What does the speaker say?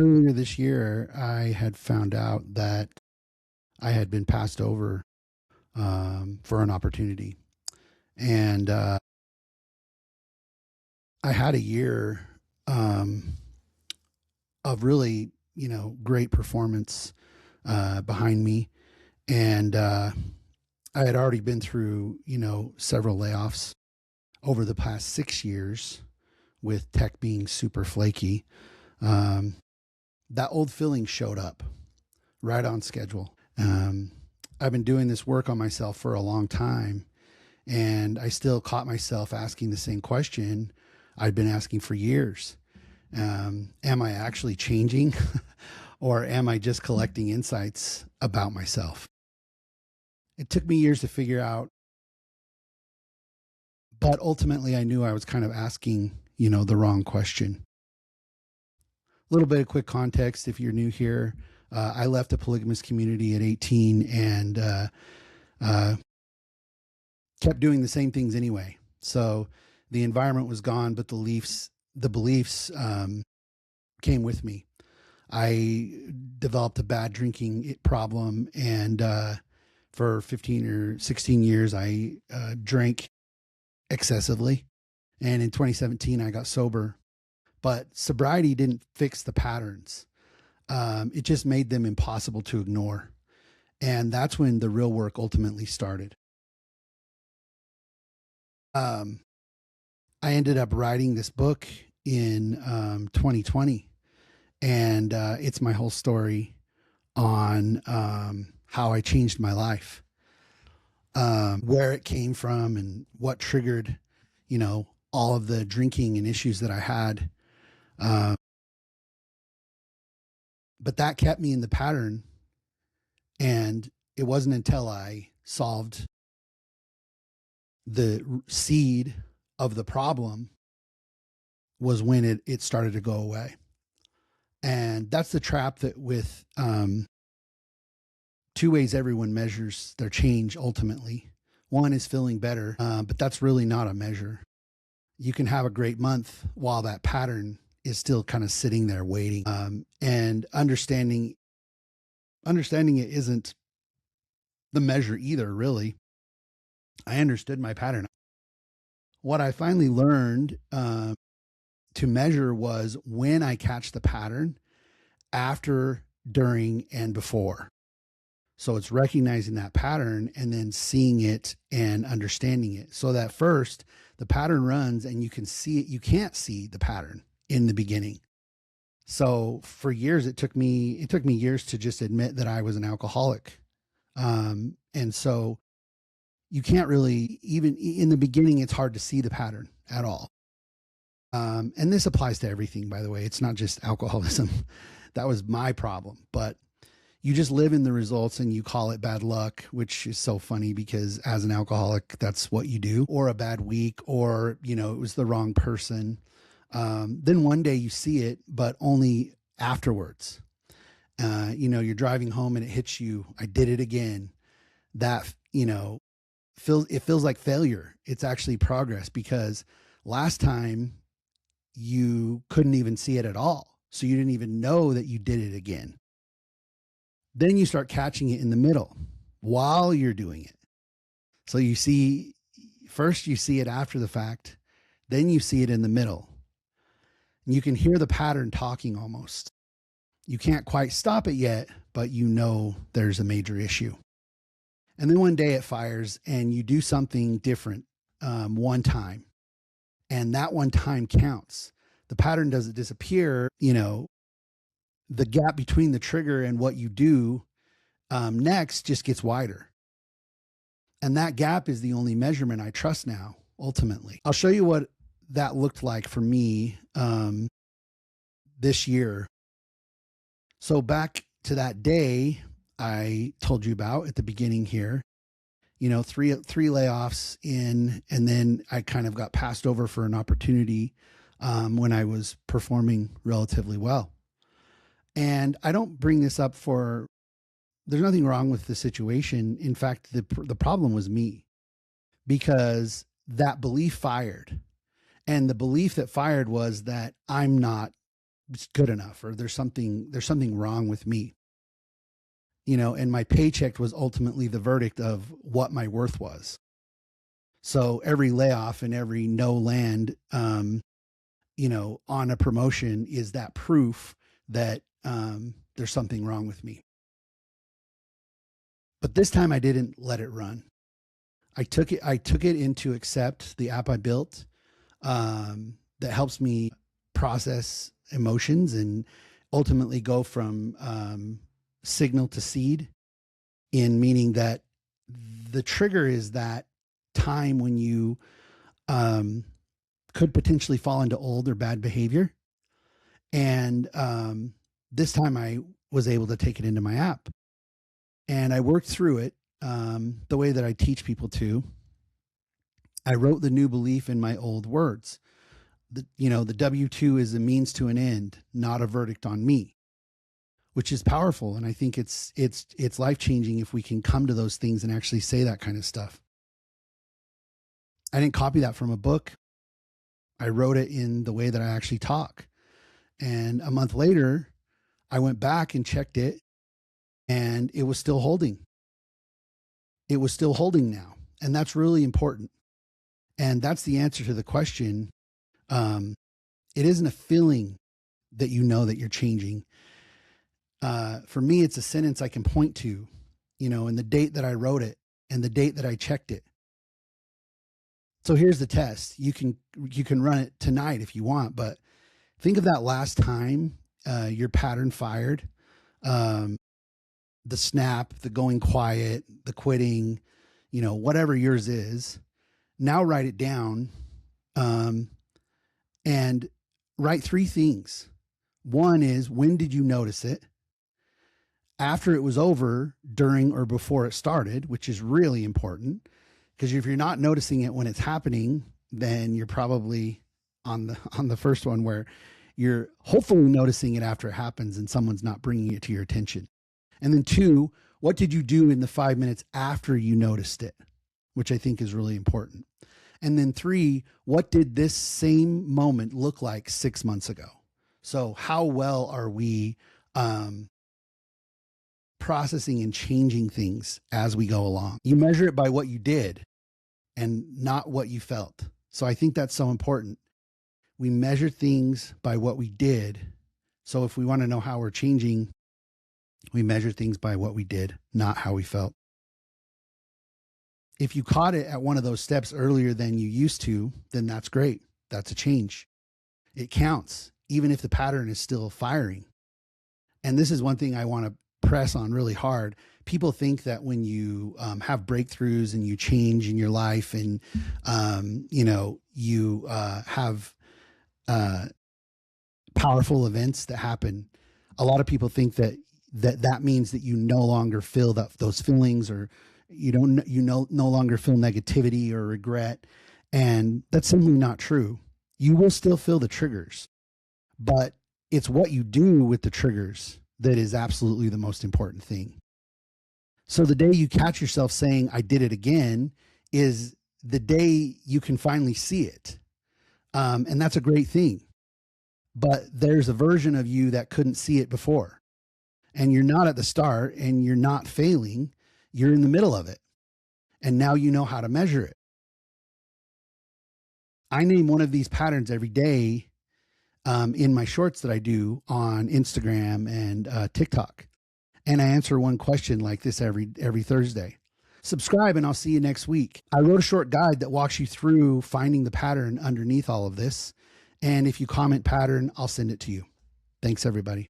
Earlier this year, I had found out that I had been passed over for an opportunity. And I had a year um, of really, great performance behind me. And I had already been through, several layoffs over the past 6 years with tech being super flaky. Um, that old feeling showed up right on schedule. I've been doing this work on myself for a long time, and I still caught myself asking the same question I'd been asking for years. Am I actually changing or am I just collecting insights about myself? It took me years to figure out, but ultimately I knew I was kind of asking, the wrong question. A little bit of quick context if you're new here. I left a polygamous community at 18 and uh, kept doing the same things anyway. So the environment was gone, but the beliefs came with me. I developed a bad drinking problem, and for 15 or 16 years, I drank excessively. And in 2017, I got sober. But sobriety didn't fix the patterns. It just made them impossible to ignore. And that's when the real work ultimately started. Um, I ended up writing this book in 2020, and it's my whole story on how I changed my life, where it came from, and what triggered, all of the drinking and issues that I had. Uh, but that kept me in the pattern. And it wasn't until I solved the seed of the problem was when it started to go away. And that's the trap that with two ways everyone measures their change ultimately. One is feeling better, but that's really not a measure. You can have a great month while that pattern is still kind of sitting there waiting. And understanding it isn't the measure either, really. I understood my pattern. What I finally learned to measure was when I catch the pattern, after, during, and before. So it's recognizing that pattern and then seeing it and understanding it. So that first, the pattern runs and you can see it. You can't see the pattern in the beginning. So for years, it took me years to just admit that I was an alcoholic. And so you can't really, even in the beginning, it's hard to see the pattern at all. And this applies to everything, by the way. It's not just alcoholism. That was my problem, but you just live in the results and you call it bad luck, which is so funny because as an alcoholic, that's what you do, or a bad week, or, it was the wrong person. Then one day you see it, but only afterwards. You're driving home and it hits you. I did it again. That, feels like failure. It's actually progress because last time you couldn't even see it at all. So you didn't even know that you did it again. Then you start catching it in the middle while you're doing it. So you see it after the fact, then you see it in the middle. And you can hear the pattern talking almost. You can't quite stop it yet, but there's a major issue. And then one day it fires and you do something different one time. And that one time counts. The pattern doesn't disappear. The gap between the trigger and what you do next just gets wider. And that gap is the only measurement I trust now, ultimately. I'll show you what that looked like for me this year. So back to that day I told you about at the beginning here, three layoffs in, and then I kind of got passed over for an opportunity when I was performing relatively well. And I don't bring this up there's nothing wrong with the situation. In fact, the problem was me, because that belief fired. And the belief that fired was that I'm not good enough, or there's something wrong with me, and my paycheck was ultimately the verdict of what my worth was. So every layoff and every no land, on a promotion is that proof that there's something wrong with me. But this time I didn't let it run. I took it into Accept, the app I built, that helps me process emotions and ultimately go from signal to seed, in meaning that the trigger is that time when you could potentially fall into old or bad behavior. And this time I was able to take it into my app, and I worked through it the way that I teach people to. I wrote the new belief in my old words. The W-2 is a means to an end, not a verdict on me, which is powerful. And I think it's life-changing if we can come to those things and actually say that kind of stuff. I didn't copy that from a book. I wrote it in the way that I actually talk. And a month later, I went back and checked it, and it was still holding. It was still holding now. And that's really important. And that's the answer to the question. It isn't a feeling that that you're changing. For me, it's a sentence I can point to, and the date that I wrote it and the date that I checked it. So here's the test. You can run it tonight if you want, but think of that last time your pattern fired, the snap, the going quiet, the quitting, whatever yours is. Now write it down, and write 3 things. One is, when did you notice it? After it was over, during or before it started, which is really important, because if you're not noticing it when it's happening, then you're probably on the first one, where you're hopefully noticing it after it happens and someone's not bringing it to your attention. And then 2, what did you do in the 5 minutes after you noticed it, which I think is really important. And then 3, what did this same moment look like 6 months ago? So how well are we processing and changing things as we go along? You measure it by what you did and not what you felt. So I think that's so important. We measure things by what we did. So if we want to know how we're changing, we measure things by what we did, not how we felt. If you caught it at one of those steps earlier than you used to, then that's great. That's a change. It counts, even if the pattern is still firing. And this is one thing I want to press on really hard. People think that when you have breakthroughs and you change in your life, and you have powerful events that happen, a lot of people think that means that you no longer feel those feelings, or you no longer feel negativity or regret. And that's simply not true. You will still feel the triggers, but it's what you do with the triggers that is absolutely the most important thing. So the day you catch yourself saying, I did it again, is the day you can finally see it. And that's a great thing. But there's a version of you that couldn't see it before. And you're not at the start, and you're not failing. You're in the middle of it. And now you know how to measure it. I name one of these patterns every day in my shorts that I do on Instagram and TikTok. And I answer one question like this every Thursday. Subscribe and I'll see you next week. I wrote a short guide that walks you through finding the pattern underneath all of this. And if you comment pattern, I'll send it to you. Thanks, everybody.